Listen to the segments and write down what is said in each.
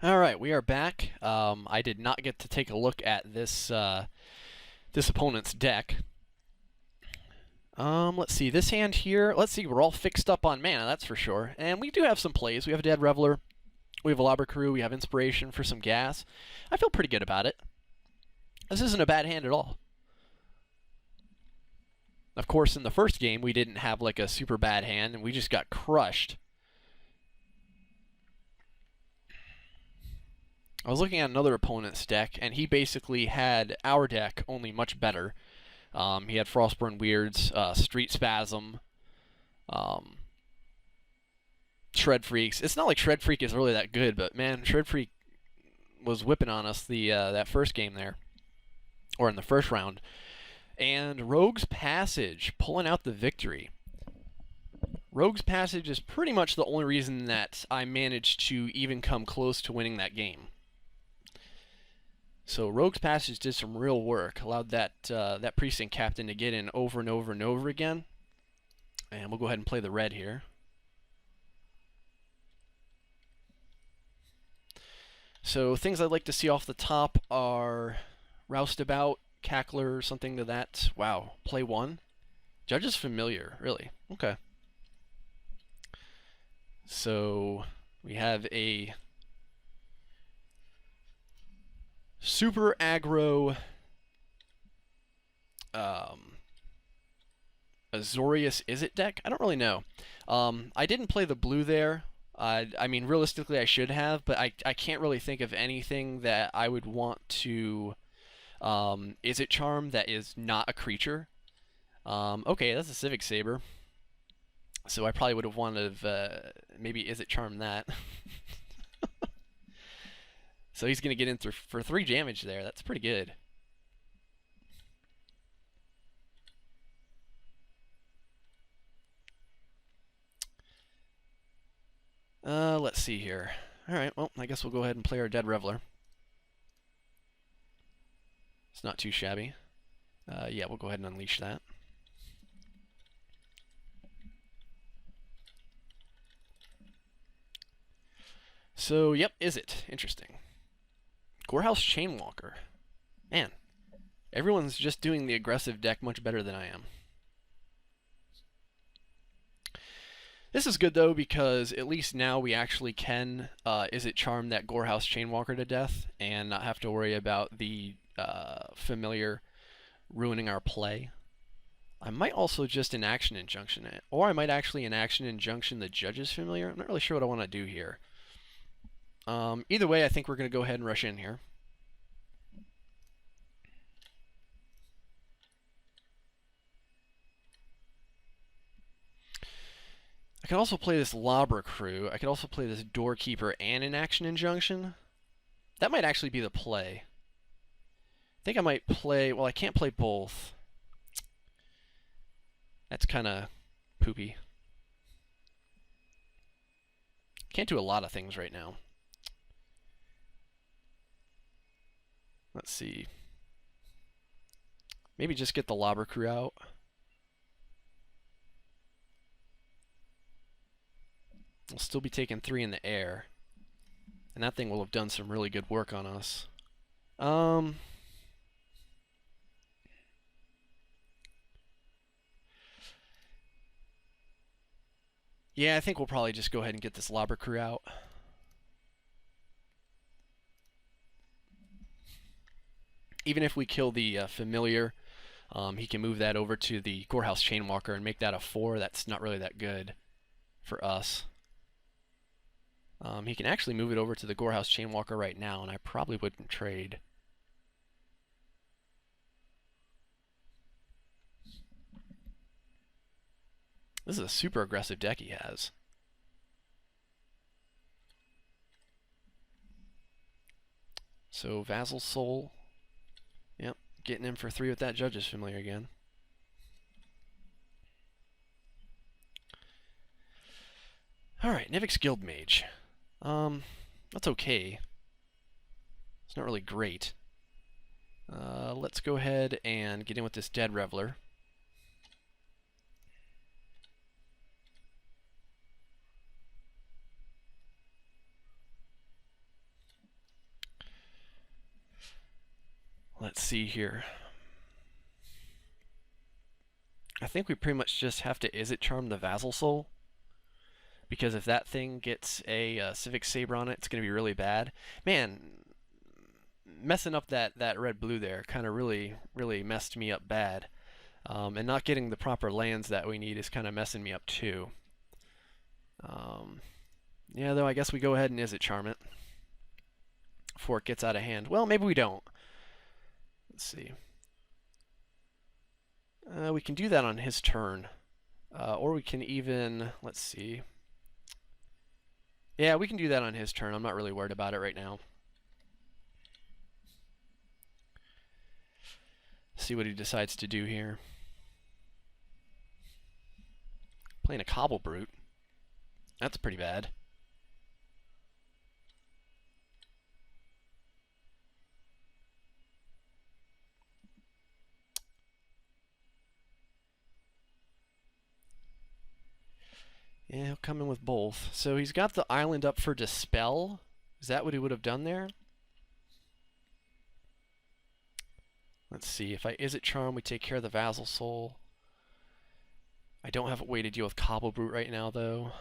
All right, we are back. I did not get to take a look at this opponent's deck. Let's see. This hand here. Let's see. We're all fixed up on mana, that's for sure. And we do have some plays. We have a Dead Reveler. We have a Lobber Crew. We have Inspiration for some gas. I feel pretty good about it. This isn't a bad hand at all. Of course, in the first game, we didn't have like a super bad hand, and we just got crushed. I was looking at another opponent's deck, and he basically had our deck, only much better. He had Frostburn Weirds, Street Spasm, Shred Freaks. It's not like Shred Freak is really that good, but man, Shred Freak was whipping on us that first game there, or in the first round. And Rogue's Passage, pulling out the victory. Rogue's Passage is pretty much the only reason that I managed to even come close to winning that game. So Rogue's Passage did some real work, allowed that precinct captain to get in over and over and over again. And we'll go ahead and play the red here. So things I'd like to see off the top are Roustabout, Cackler, something to that. Wow, play one. Judge's Familiar, really? Okay. So we have a super aggro Azorius Izzet deck? I don't really know. I didn't play the blue there. I mean, realistically, I should have, but I can't really think of anything that I would want to Izzet Charm that is not a creature. Okay, that's a Civic Saber. So I probably would have wanted maybe Izzet Charm that. So he's going to get in for 3 damage there. That's pretty good. Let's see here. Alright, well, I guess we'll go ahead and play our Dead Reveler. It's not too shabby. Yeah, we'll go ahead and unleash that. So, yep, Izzet. Interesting. Gorehouse Chainwalker. Man, everyone's just doing the aggressive deck much better than I am. This is good, though, because at least now we actually can Izzet Charm that Gorehouse Chainwalker to death and not have to worry about the familiar ruining our play. I might also just Inaction Injunction it, or I might actually Inaction Injunction the Judge's Familiar. I'm not really sure what I want to do here. Either way, I think we're going to go ahead and rush in here. I can also play this Lobber Crew. I could also play this Doorkeeper and Inaction Injunction. That might actually be the play. I think I might play... Well, I can't play both. That's kind of poopy. Can't do a lot of things right now. Let's see. Maybe just get the Lobber Crew out. We'll still be taking 3 in the air. And that thing will have done some really good work on us. Yeah, I think we'll probably just go ahead and get this Lobber Crew out. Even if we kill the Familiar, he can move that over to the Gorehouse Chainwalker and make that a 4. That's not really that good for us. He can actually move it over to the Gorehouse Chainwalker right now, and I probably wouldn't trade. This is a super aggressive deck he has. So Vassal Soul. Yep, getting him for 3 with that Judge's Familiar again. Alright, Nivix Guildmage. That's okay. It's not really great. Let's go ahead and get in with this Dead Reveler. Let's see here. I think we pretty much just have to Is It Charm the Vassal Soul, because if that thing gets a Civic Saber on it, it's going to be really bad. Man, messing up that red-blue there kind of really messed me up bad. And not getting the proper lands that we need is kind of messing me up too. Yeah, though I guess we go ahead and Is It Charm it before it gets out of hand. Well, maybe we don't. Let's see. We can do that on his turn. Or we can even, let's see. Yeah, we can do that on his turn. I'm not really worried about it right now. See what he decides to do here. Playing a Cobble Brute. That's pretty bad. Yeah, he'll come in with both. So he's got the island up for Dispel. Is that what he would have done there? Let's see. If I Is It Charm, we take care of the Vassal Soul. I don't have a way to deal with Cobble Brute right now, though.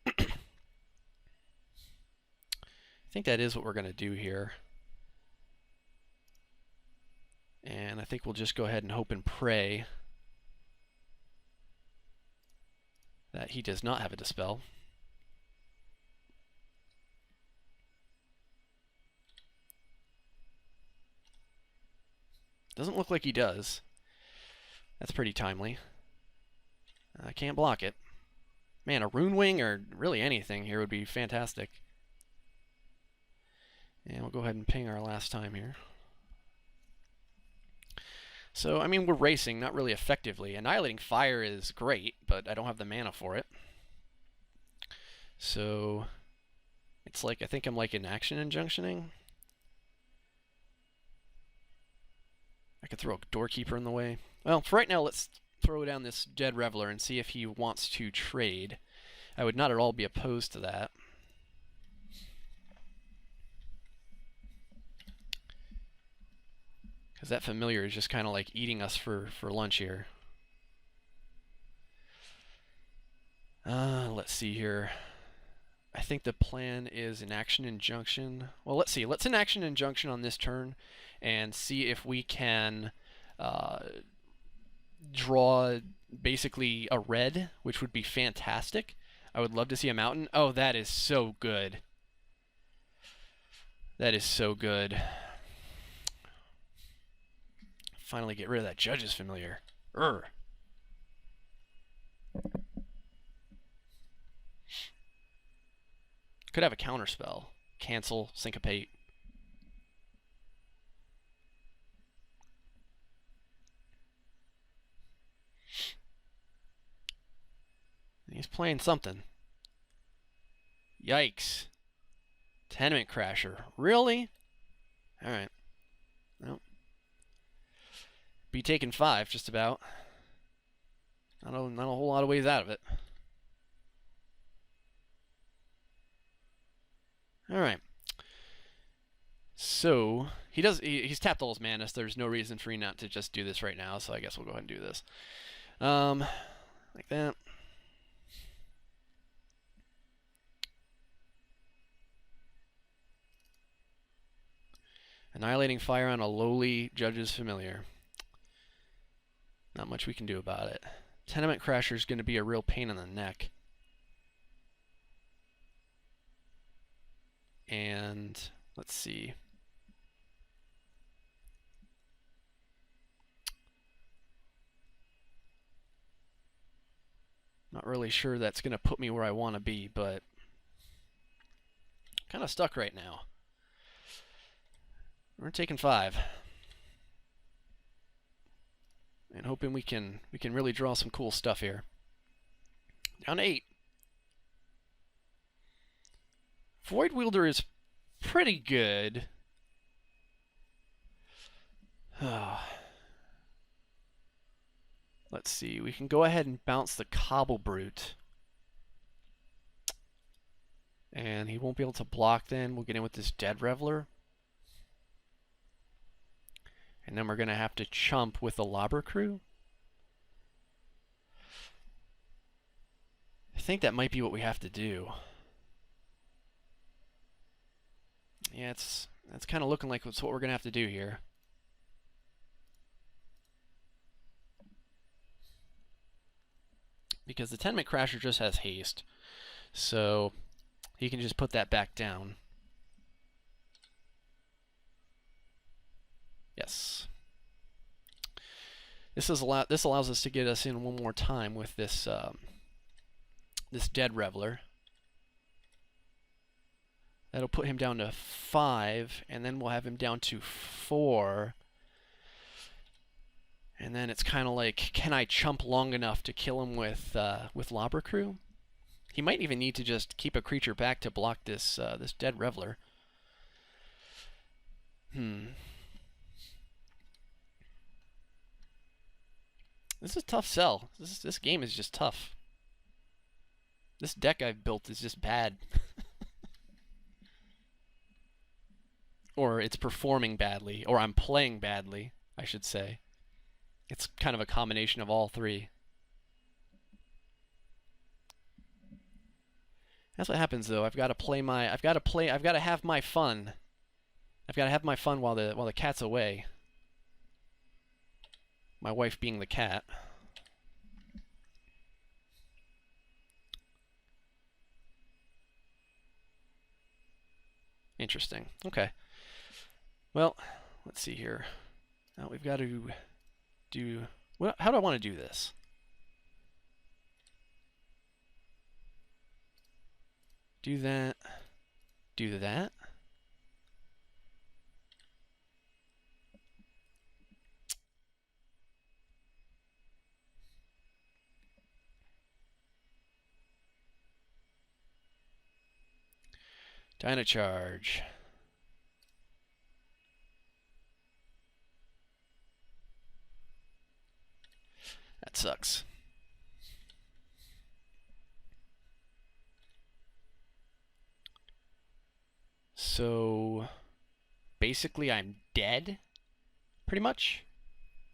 I think that is what we're going to do here. And I think we'll just go ahead and hope and pray that he does not have a Dispel. Doesn't look like he does. That's pretty timely. I can't block it. Man, a Rune Wing or really anything here would be fantastic. And we'll go ahead and ping our last time here. So, I mean, we're racing, not really effectively. Annihilating Fire is great, but I don't have the mana for it. So, it's like, I think I'm like in Action Injunctioning. I could throw a Doorkeeper in the way. Well, for right now, let's throw down this Dead Reveler and see if he wants to trade. I would not at all be opposed to that. Because that familiar is just kind of like eating us for lunch here. Let's see here. I think the plan is an Action Injunction. Well, let's see. Let's an Action Injunction on this turn and see if we can draw basically a red, which would be fantastic. I would love to see a mountain. Oh, that is so good. That is so good. Finally get rid of that Judge's Familiar. Urgh. Could have a counterspell. Cancel, Syncopate. He's playing something. Yikes. Tenement Crasher. Really? Alright. Nope. Be taking 5, just about. Not a whole lot of ways out of it. Alright. So, he's tapped all his mana, so there's no reason for you not to just do this right now, so I guess we'll go ahead and do this. Like that. Annihilating Fire on a lowly Judge's Familiar. Not much we can do about it. Tenement Crasher is going to be a real pain in the neck. And let's see. Not really sure that's going to put me where I want to be, but kind of stuck right now. We're taking 5. And hoping we can really draw some cool stuff here. Down to 8. Void Wielder is pretty good. Let's see. We can go ahead and bounce the Cobble Brute. And he won't be able to block then. We'll get in with this Dead Reveler. And then we're going to have to chump with the Lobber Crew. I think that might be what we have to do. Yeah, that's kind of looking like it's what we're going to have to do here. Because the Tenement Crasher just has haste. So he can just put that back down. Yes. This allows us to get us in one more time with this this Dead Reveler. That'll put him down to 5, and then we'll have him down to 4. And then it's kind of like, can I chump long enough to kill him with Lobber Crew? He might even need to just keep a creature back to block this this Dead Reveler. This is a tough sell. This game is just tough. This deck I've built is just bad. Or it's performing badly, or I'm playing badly, I should say. It's kind of a combination of all three. That's what happens though. I've got to have my fun. I've got to have my fun while the cat's away. My wife being the cat. Interesting. Okay. Well, let's see here. Now we've got to do... Well, how do I want to do this? Do that. Do that. Dynacharge. That sucks. So basically I'm dead, pretty much.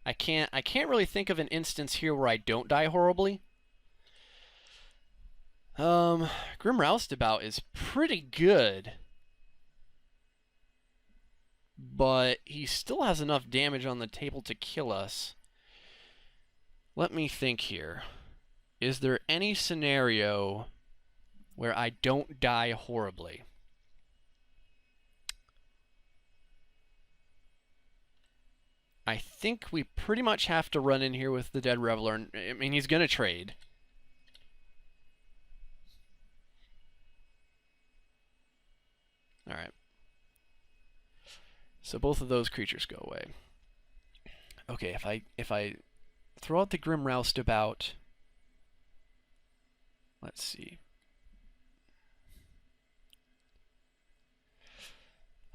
I can't really think of an instance here where I don't die horribly. Grim Roustabout is pretty good, but he still has enough damage on the table to kill us. Let me think here. Is there any scenario where I don't die horribly? I think we pretty much have to run in here with the Dead Reveler. I mean, he's going to trade. Alright. So both of those creatures go away. Okay, if I throw out the Grim Roustabout, let's see.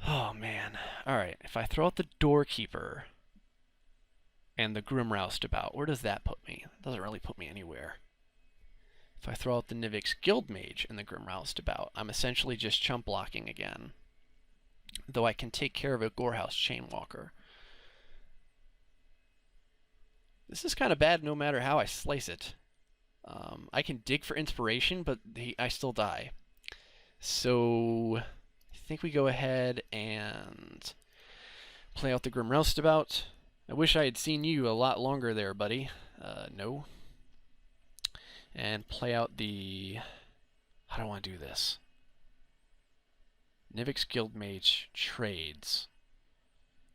Oh man. Alright, if I throw out the Doorkeeper and the Grim Roustabout, where does that put me? It doesn't really put me anywhere. If I throw out the Nivix Guildmage and the Grim Roustabout, I'm essentially just chump blocking again. Though I can take care of a Gorehouse Chainwalker. This is kind of bad no matter how I slice it. I can dig for inspiration, but I still die. So I think we go ahead and play out the Grim Roustabout. I wish I had seen you a lot longer there, buddy. No. And play out the... How do I want to do this? Nivix Guildmage trades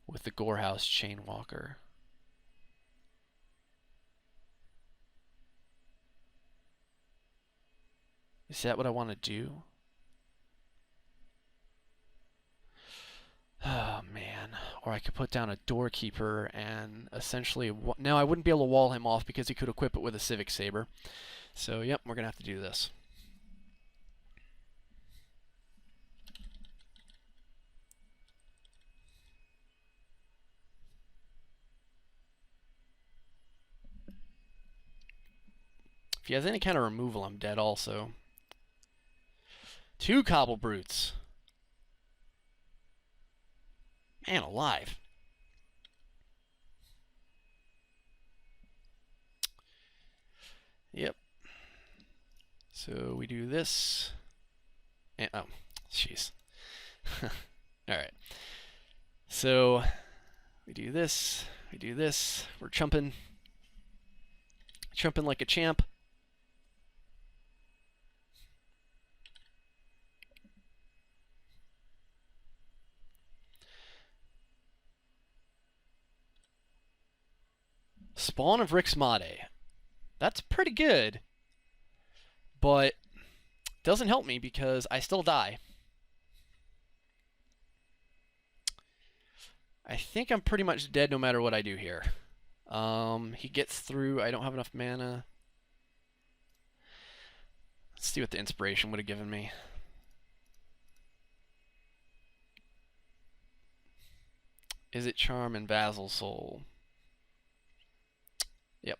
with the Gorehouse Chainwalker. Is that what I want to do? Oh man. Or I could put down a Doorkeeper and essentially... No, I wouldn't be able to wall him off because he could equip it with a Civic Saber. So, yep, we're going to have to do this. If he has any kind of removal, I'm dead also. 2 Cobble Brutes. Man alive. Yep. So we do this. And, oh, jeez. Alright. So we do this. We do this. We're chumping. Chumping like a champ. Spawn of Rixmade. That's pretty good. But doesn't help me because I still die. I think I'm pretty much dead no matter what I do here. He gets through. I don't have enough mana. Let's see what the inspiration would have given me. Is it Charm and Vassal Soul? Yep.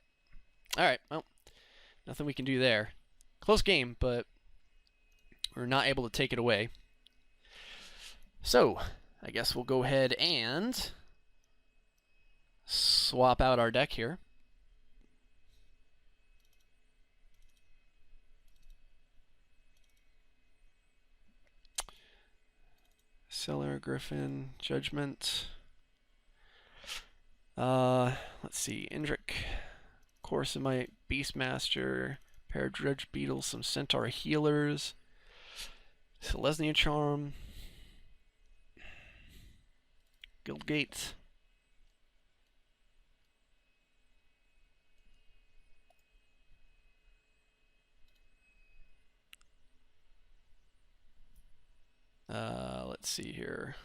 Alright, well, nothing we can do there. Close game, but we're not able to take it away. So, I guess we'll go ahead and swap out our deck here. Cellar, Griffin, Judgment. Let's see, Indrik, Corsemite, Beastmaster, pair of Dredge Beetles, some Centaur Healers, Selesnya Charm, Guildgate. Let's see here.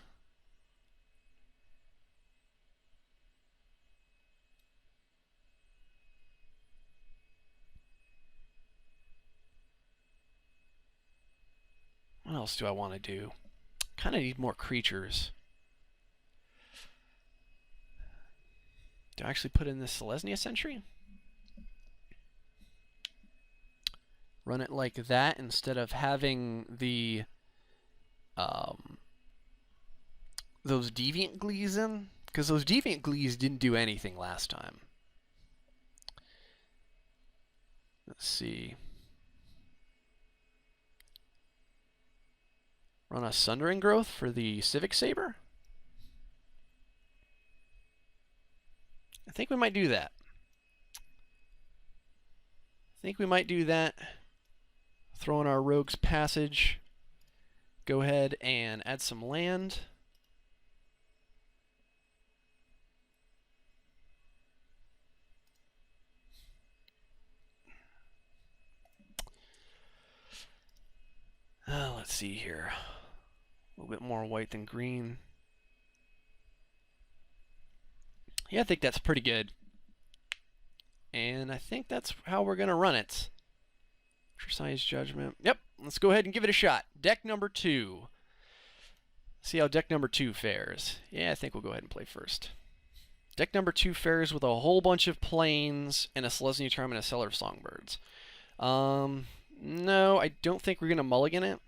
What else do I want to do? Kind of need more creatures. Do I actually put in this Selesnya Sentry? Run it like that instead of having the those Deviant Glees in? Because those Deviant Glees didn't do anything last time. Let's see. Run a Sundering Growth for the Civic Saber? I think we might do that. Throw in our Rogue's Passage. Go ahead and add some land. Let's see here. A little bit more white than green. Yeah, I think that's pretty good. And I think that's how we're going to run it. Exercise Judgment. Yep, let's go ahead and give it a shot. Deck number 2. See how deck number 2 fares. Yeah, I think we'll go ahead and play first. Deck number 2 fares with a whole bunch of plains and a Selesnya Charm and a Cellar of Songbirds. No, I don't think we're going to mulligan it.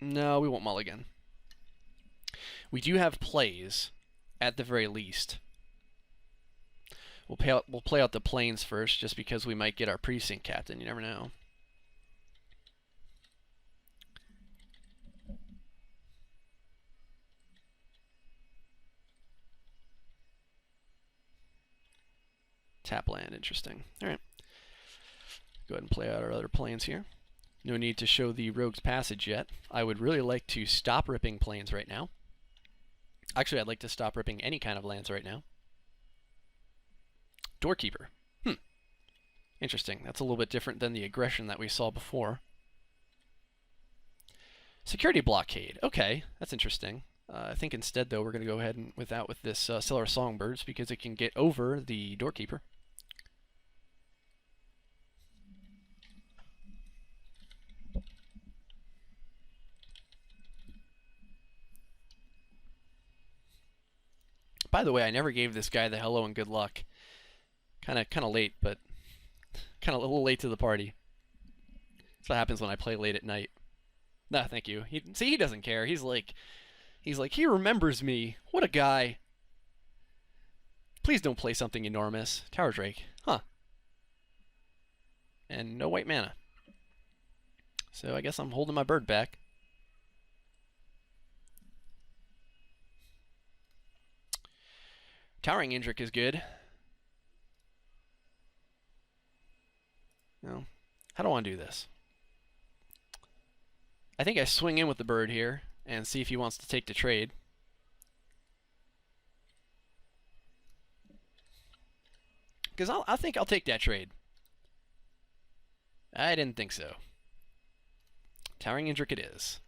No, we won't mulligan. We do have plays, at the very least. We'll play out the plains first, just because we might get our precinct captain. You never know. Tap land, interesting. All right. Go ahead and play out our other plains here. No need to show the Rogue's Passage yet. I would really like to stop ripping plains right now. Actually, I'd like to stop ripping any kind of lands right now. Doorkeeper. Interesting. That's a little bit different than the aggression that we saw before. Security Blockade. Okay, that's interesting. I think instead, though, we're going to go ahead and with this Cellar of Songbirds because it can get over the Doorkeeper. By the way, I never gave this guy the hello and good luck. Kind of late, but kind of a little late to the party. what happens when I play late at night. Nah, thank you. He doesn't care. He's like, he remembers me. What a guy. Please don't play something enormous. Tower Drake. Huh. And no white mana. So I guess I'm holding my bird back. Towering Indrik is good. No. How do I want to do this? I think I swing in with the bird here and see if he wants to take the trade. Because I think I'll take that trade. I didn't think so. Towering Indrik it is.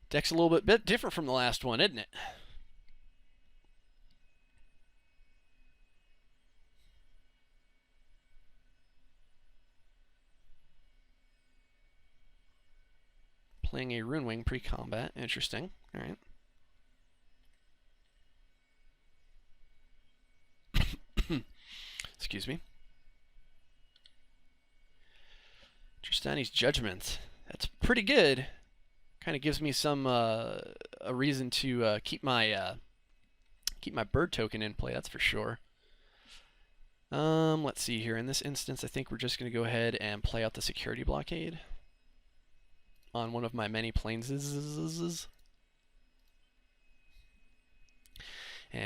Deck's a little bit different from the last one, isn't it? Playing a Rune Wing pre-combat. Interesting. All right. Excuse me. Tristani's Judgment. That's pretty good. Kind of gives me some a reason to keep my bird token in play. That's for sure. Let's see here. In this instance, I think we're just going to go ahead and play out the security blockade on one of my many planes. And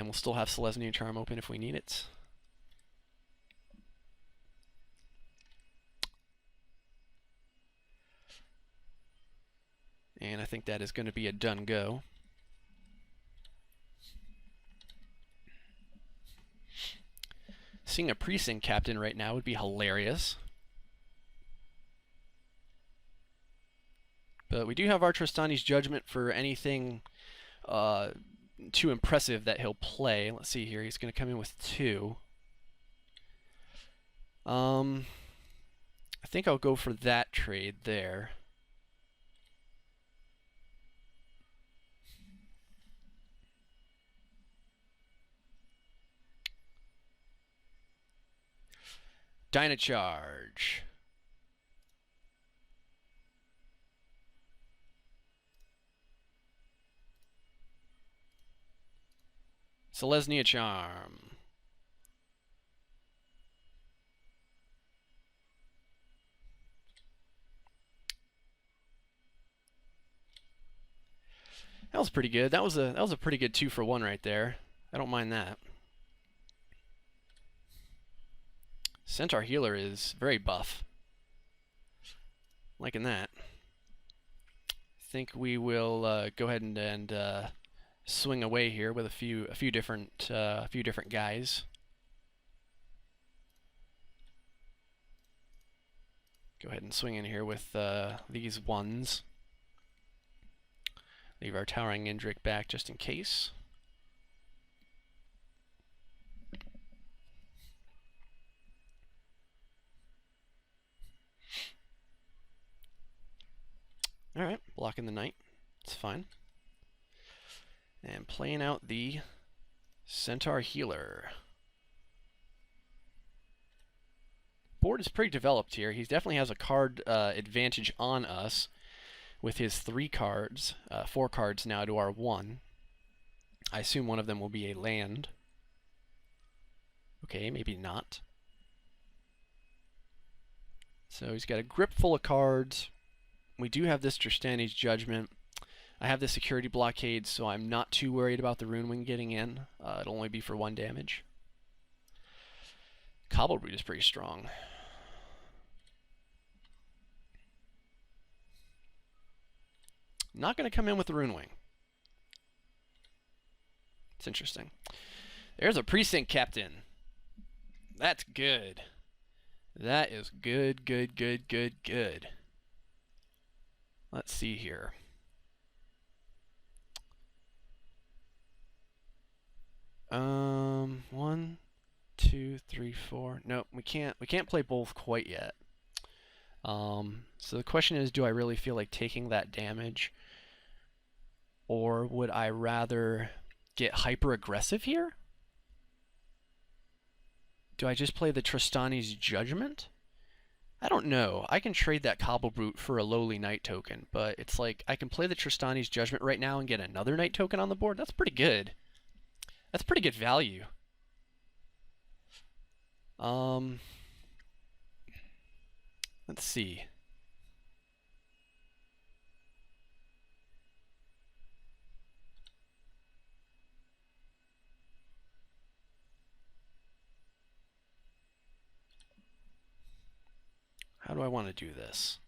we'll still have Selesnya Charm open if we need it. And I think that is going to be a done go. Seeing a precinct captain right now would be hilarious. But we do have our Tristani's Judgment for anything too impressive that he'll play. Let's see here. He's going to come in with 2. I think I'll go for that trade there. Dynacharge. Selesnya Charm. That was pretty good. That was a pretty good 2-for-1 right there. I don't mind that. Centaur Healer is very buff. Liking that. I think we will go ahead and swing away here with a few different guys. Go ahead and swing in here with these ones. Leave our Towering Indrik back just in case. Alright, blocking the knight. It's fine. And playing out the Centaur Healer. Board is pretty developed here. He definitely has a card advantage on us with his 3 cards, 4 cards now to our 1. I assume one of them will be a land. Okay, maybe not. So he's got a grip full of cards. We do have this Tristani's Judgment. I have the security blockade, so I'm not too worried about the Rune Wing getting in. It'll only be for 1 damage. Cobbleroot is pretty strong. Not going to come in with the Rune Wing. It's interesting. There's a precinct captain. That's good. That is good, good, good, good, good. Let's see here. One, two, three, four. No, we can't play both quite yet. So the question is, do I really feel like taking that damage? Or would I rather get hyper aggressive here? Do I just play the Tristani's Judgment? I don't know. I can trade that Cobble Brute for a lowly Knight token, but it's like I can play the Tristani's Judgment right now and get another Knight token on the board. That's pretty good. That's pretty good value. Let's see. How do I want to do this?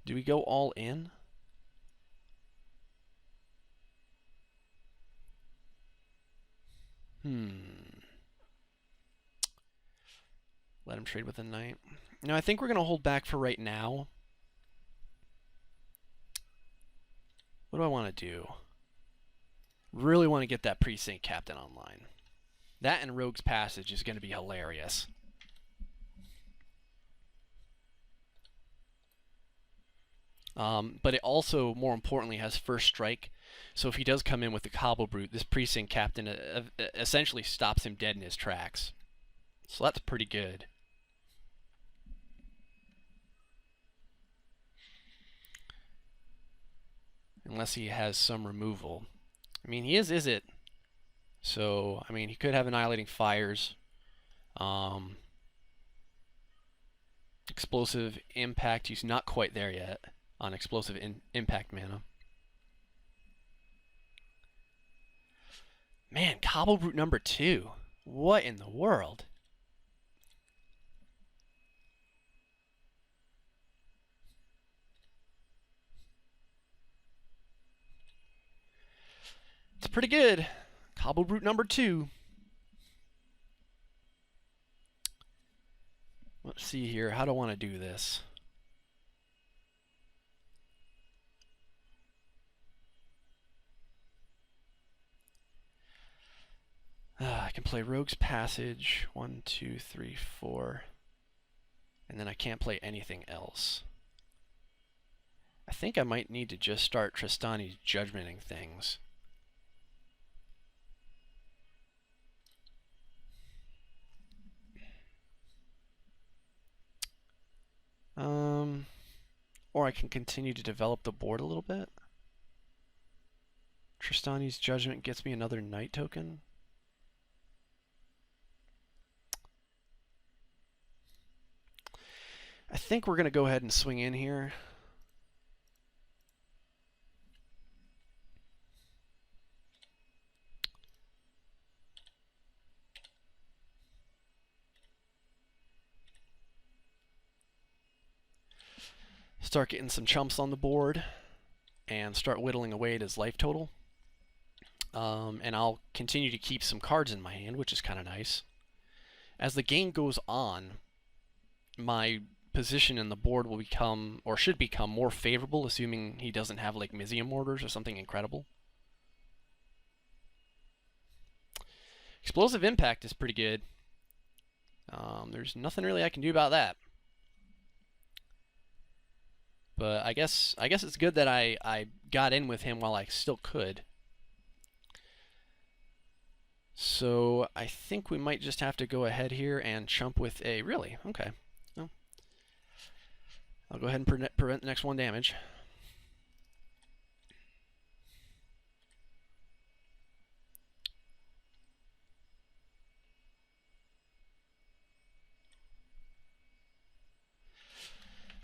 Do we go all in? Let him trade with a knight. No, I think we're going to hold back for right now. What do I want to do? Really want to get that Precinct Captain online. That and Rogue's Passage is going to be hilarious. But it also, more importantly, has first strike. So if he does come in with the Cobble Brute, this Precinct Captain essentially stops him dead in his tracks. So that's pretty good. Unless he has some removal. I mean, he is it? So, I mean, he could have Annihilating Fires. Explosive Impact, he's not quite there yet on Explosive Impact mana. Man, Cobble Brute number 2. What in the world? It's pretty good. Cobble Brute number 2. Let's see here. How do I want to do this? I can play Rogue's Passage. 1, 2, 3, 4. And then I can't play anything else. I think I might need to just start Tristani's Judgmenting things. Or I can continue to develop the board a little bit. Tristani's Judgment gets me another Knight token. I think we're going to go ahead and swing in here. Start getting some chumps on the board and start whittling away at his life total. And I'll continue to keep some cards in my hand, which is kind of nice. As the game goes on, my position in the board will become, or should become, more favorable, assuming he doesn't have like Mizium Mortars or something incredible. Explosive Impact is pretty good. There's nothing really I can do about that. But I guess it's good that I got in with him while I still could. So I think we might just have to go ahead here and chump with a... Really? Okay. Well, I'll go ahead and prevent the next 1 damage.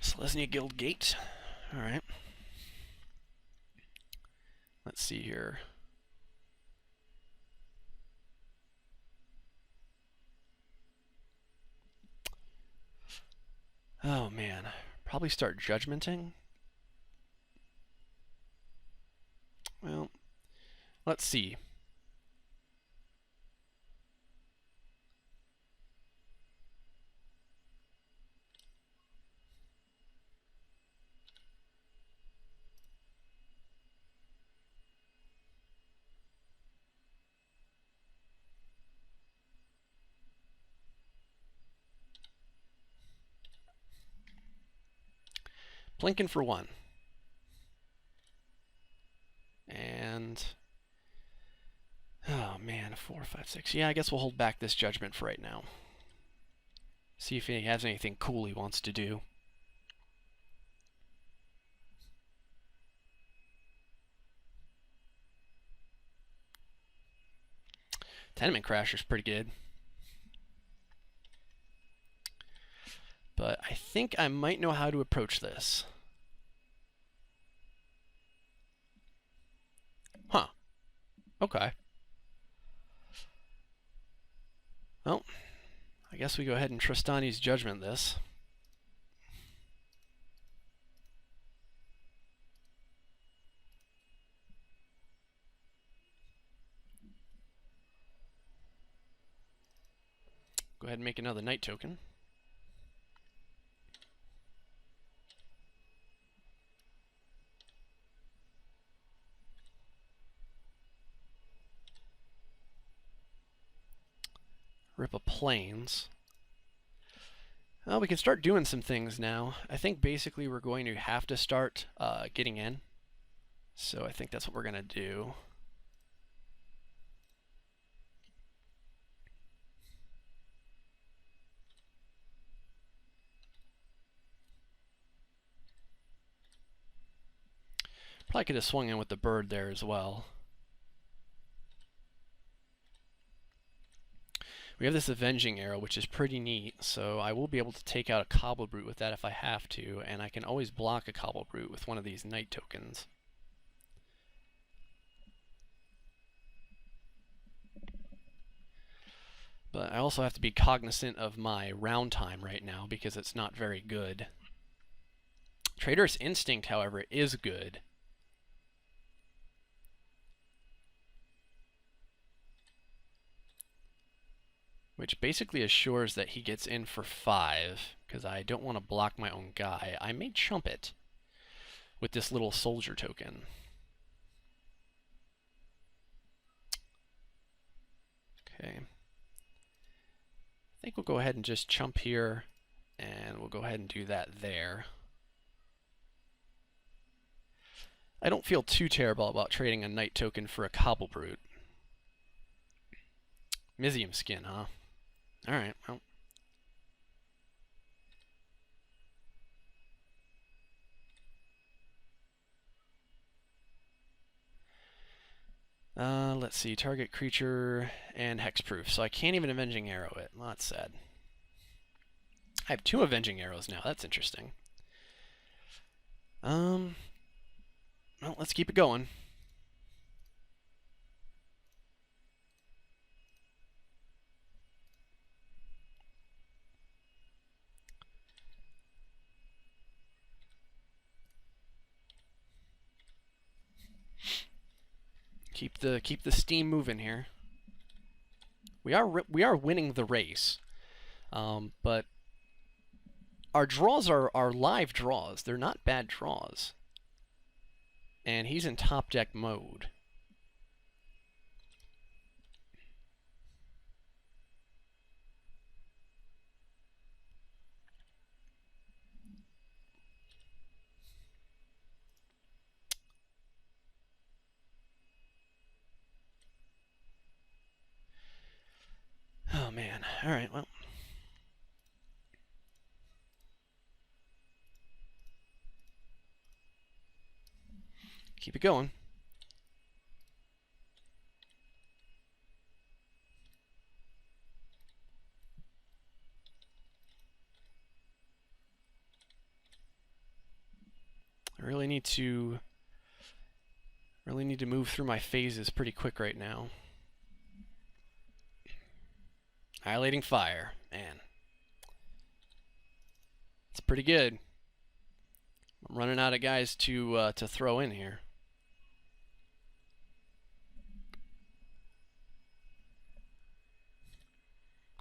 Selesnya Guild Gate. Alright. Let's see here. Oh man. Probably start Judgmenting. Well, let's see. Blinking for 1. And 4, 5, 6. Yeah, I guess we'll hold back this judgment for right now. See if he has anything cool he wants to do. Tenement Crasher's pretty good. But I think I might know how to approach this. Huh. Okay. Well, I guess we go ahead and Tristani's Judgment this. Go ahead and make another Night token. Rip a Plains. Well, we can start doing some things now. I think basically we're going to have to start getting in. So I think that's what we're going to do. Probably could have swung in with the bird there as well. We have this Avenging Arrow, which is pretty neat, so I will be able to take out a Cobble Brute with that if I have to, and I can always block a Cobble Brute with one of these Night tokens. But I also have to be cognizant of my round time right now because it's not very good. Traitorous Instinct, however, is good. Which basically assures that he gets in for 5, because I don't want to block my own guy. I may chump it with this little soldier token. Okay. I think we'll go ahead and just chump here, and we'll go ahead and do that there. I don't feel too terrible about trading a Night token for a Cobble Brute. Mizium Skin, huh? Alright, well. Let's see, target creature and hexproof. So I can't even Avenging Arrow it. Well, that's sad. I have 2 Avenging Arrows now. That's interesting. Well, let's keep it going. Keep the steam moving here. We are winning the race, but our draws are live draws. They're not bad draws, and he's in top deck mode. Oh man. All right. Well. Keep it going. I really need to move through my phases pretty quick right now. Annihilating Fire, man. It's pretty good. I'm running out of guys to throw in here.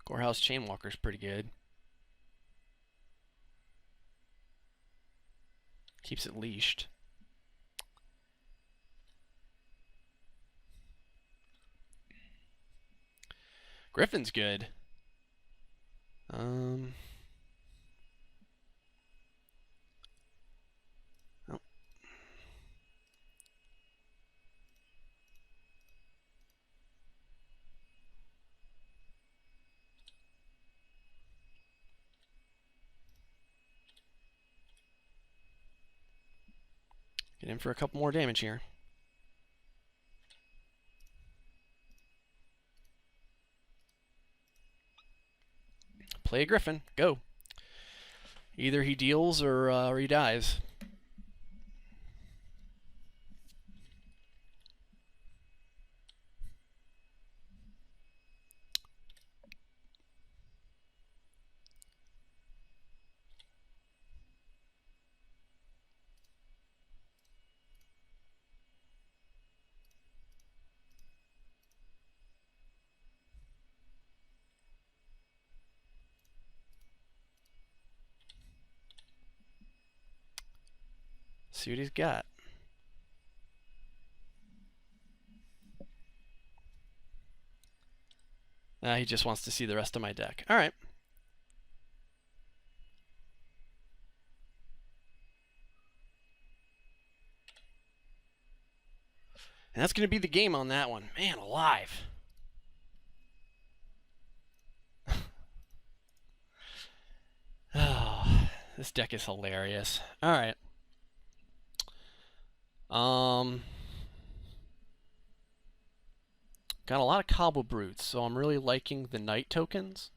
Gorehouse Chainwalker's pretty good. Keeps it leashed. Griffin's good. Oh. Get in for a couple more damage here. Play a Griffin. Go. Either he deals or he dies. See what he's got. He just wants to see the rest of my deck. All right. And that's going to be the game on that one. Man alive. Oh, this deck is hilarious. All right. Got a lot of Cobble Brutes, so I'm really liking the Knight tokens.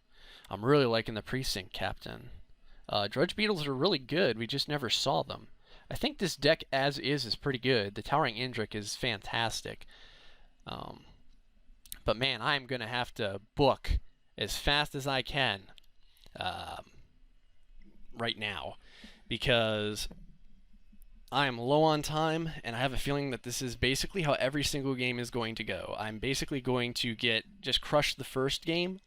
I'm really liking the Precinct Captain. Drudge Beetles are really good, we just never saw them. I think this deck as is pretty good. The Towering Indrik is fantastic. But man, I'm going to have to book as fast as I can right now, because I am low on time, and I have a feeling that this is basically how every single game is going to go. I'm basically going to just crush the first game,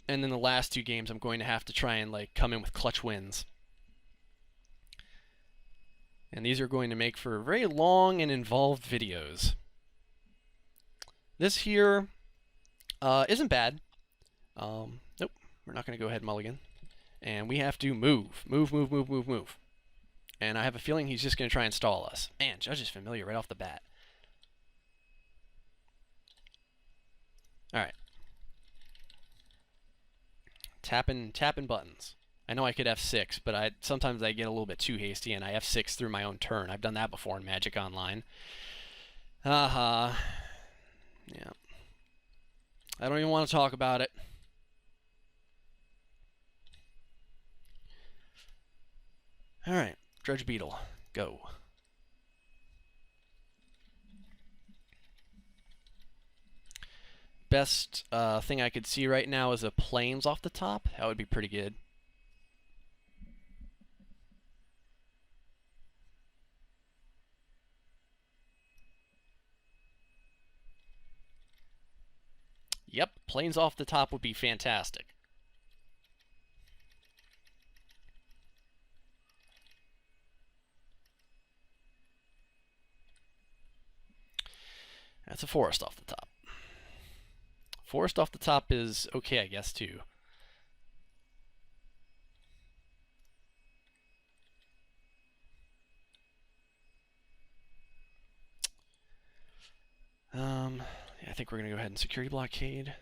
and then the last two games I'm going to have to try and come in with clutch wins. And these are going to make for very long and involved videos. This here isn't bad. Nope, we're not going to go ahead mulligan. And we have to move. Move. And I have a feeling he's just going to try and stall us. Man, Judge is familiar right off the bat. Alright. Tapping buttons. I know I could F6, but sometimes I get a little bit too hasty and I F6 through my own turn. I've done that before in Magic Online. Yeah. I don't even want to talk about it. Alright, Drudge Beetle, go. Best thing I could see right now is a Plains off the top. That would be pretty good. Yep, Plains off the top would be fantastic. That's a Forest off the top. Forest off the top is okay, I guess, too. Yeah, I think we're going to go ahead and security blockade.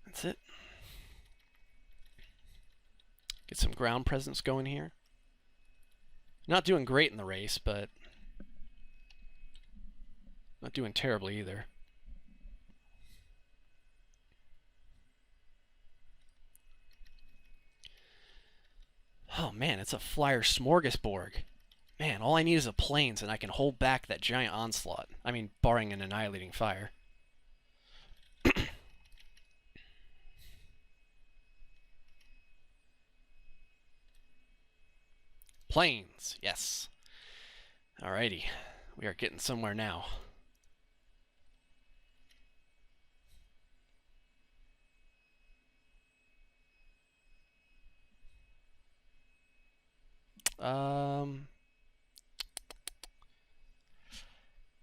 That's it. Get some ground presence going here. Not doing great in the race, but not doing terribly either. Oh man, it's a flyer smorgasbord. Man, all I need is a Plains and I can hold back that giant onslaught. I mean, barring an annihilating fire. Plains, yes. Alrighty, we are getting somewhere now.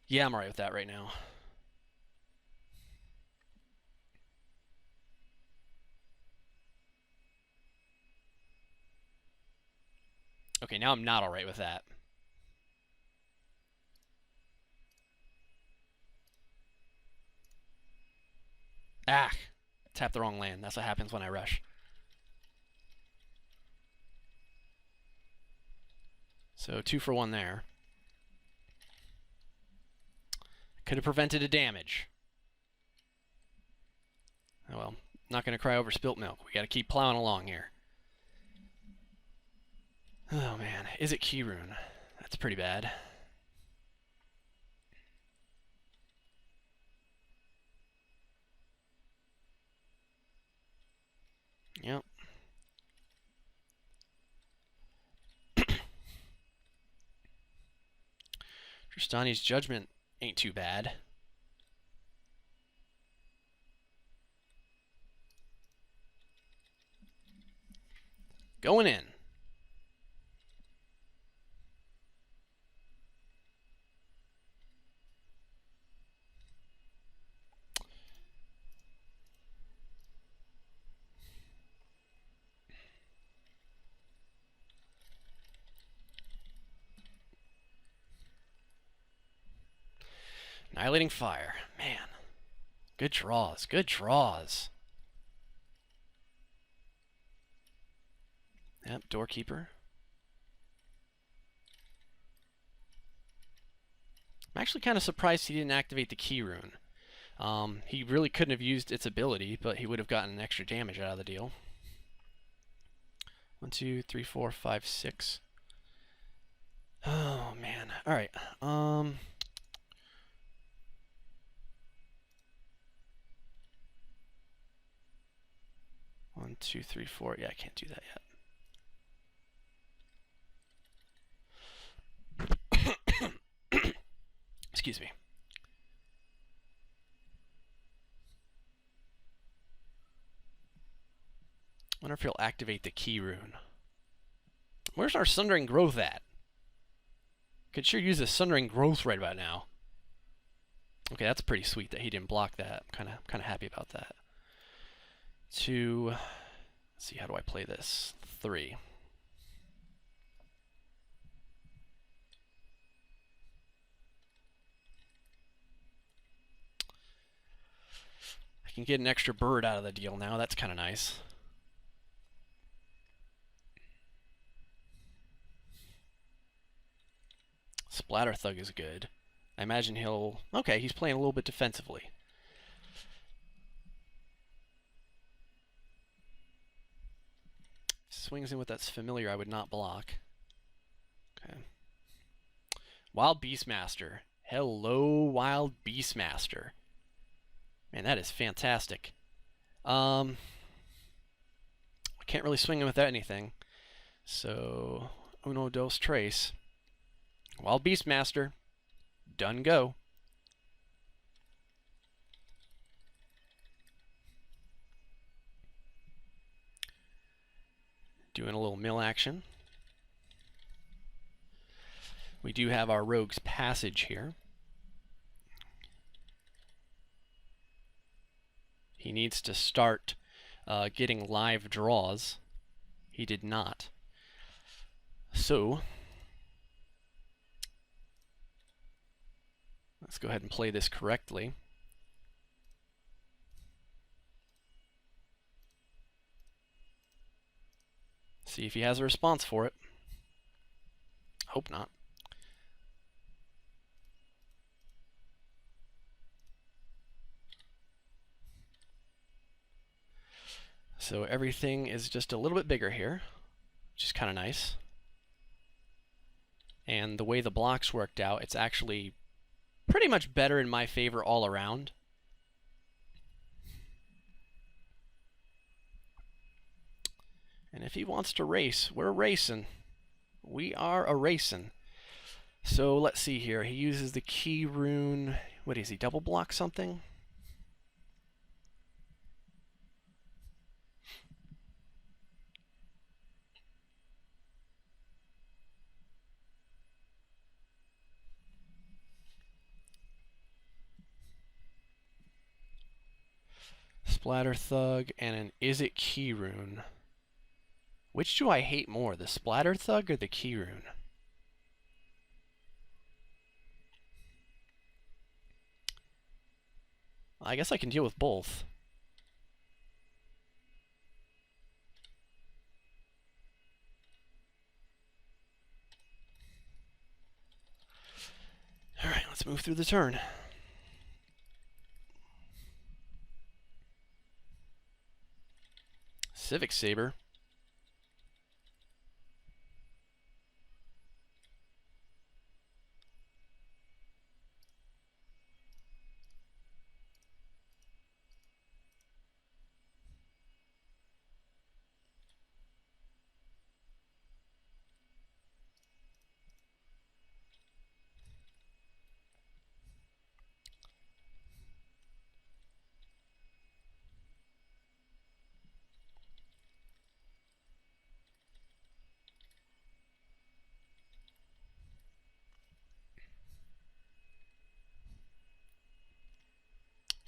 Yeah, I'm alright with that right now. Okay, now I'm not alright with that. Ah, tap the wrong land. That's what happens when I rush. So 2 for 1 there. Could have prevented a damage. Oh well, not going to cry over spilt milk. We got to keep plowing along here. Oh man, is it key rune? That's pretty bad. Yep. Tristani's Judgment ain't too bad. Going in. Annihilating Fire. Man. Good draws. Good draws. Yep, Doorkeeper. I'm actually kind of surprised he didn't activate the key rune. He really couldn't have used its ability, but he would have gotten an extra damage out of the deal. 1, 2, 3, 4, 5, 6. Oh man. All right. 1, 2, 3, 4. Yeah, I can't do that yet. Excuse me. Wonder if he'll activate the key rune. Where's our Sundering Growth at? Could sure use a Sundering Growth right about now. Okay, that's pretty sweet that he didn't block that. I'm kind of happy about that. 2. Let's see, how do I play this? 3. I can get an extra bird out of the deal now. That's kind of nice. Splatter Thug is good. I imagine he'll... Okay, he's playing a little bit defensively. Swings in with that familiar, I would not block. Okay. Wild Beastmaster. Hello, Wild Beastmaster. Man, that is fantastic. I can't really swing him with anything. So, uno, dos, tres. Wild Beastmaster. Done go. Doing a little mill action. We do have our Rogue's Passage here. He needs to start getting live draws. He did not. So, let's go ahead and play this correctly. See if he has a response for it. Hope not. So everything is just a little bit bigger here, which is kind of nice. And the way the blocks worked out, it's actually pretty much better in my favor all around. And if he wants to race, we're racing. We are a racing. So let's see here. He uses the key rune. What is he? Double block something? Splatter Thug and an Is It key rune. Which do I hate more, the Splatter Thug or the key rune? I guess I can deal with both. Let's move through the turn. Civic Saber.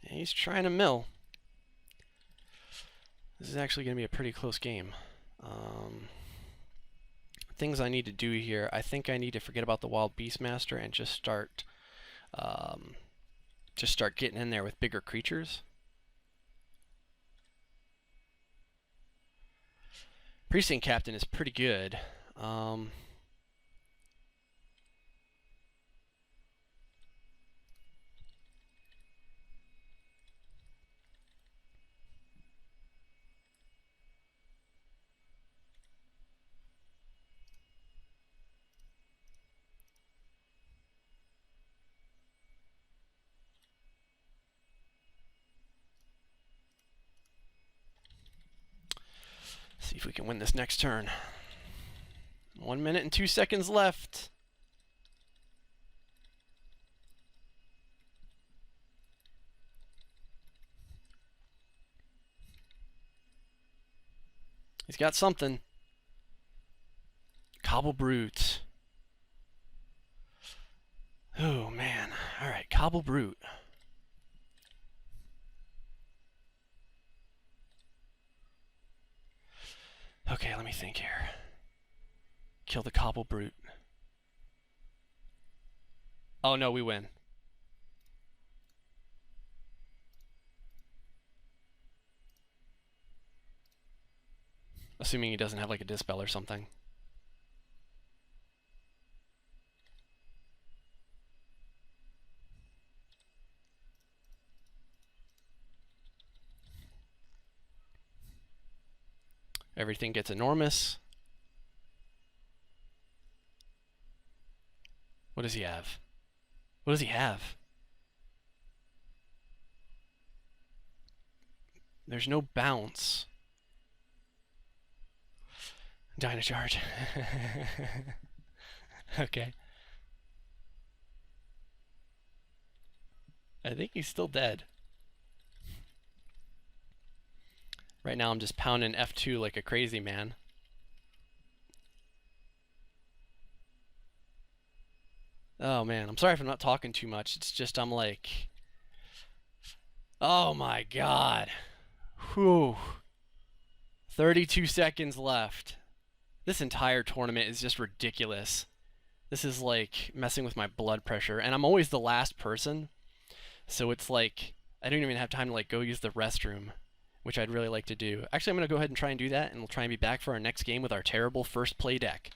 He's trying to mill. This is actually going to be a pretty close game. Things I need to do here. I think I need to forget about the Wild Beastmaster and just start getting in there with bigger creatures. Precinct Captain is pretty good. See if we can win this next turn. 1 minute and 2 seconds left. He's got something. Cobble Brute. Oh, man. All right, Cobble Brute. Okay, let me think here. Kill the Cobble Brute. Oh, no, we win. Assuming he doesn't have like a Dispel or something. Everything gets enormous. What does he have? What does he have? There's no bounce. Dynacharge. Okay. I think he's still dead. Right now I'm just pounding F2 like a crazy man. Oh man, I'm sorry if I'm not talking too much. It's just I'm like... Oh my god. Whew. 32 seconds left. This entire tournament is just ridiculous. This is like messing with my blood pressure. And I'm always the last person. So it's like, I don't even have time to like go use the restroom, which I'd really like to do. Actually, I'm going to go ahead and try and do that, and we'll try and be back for our next game with our terrible first play deck.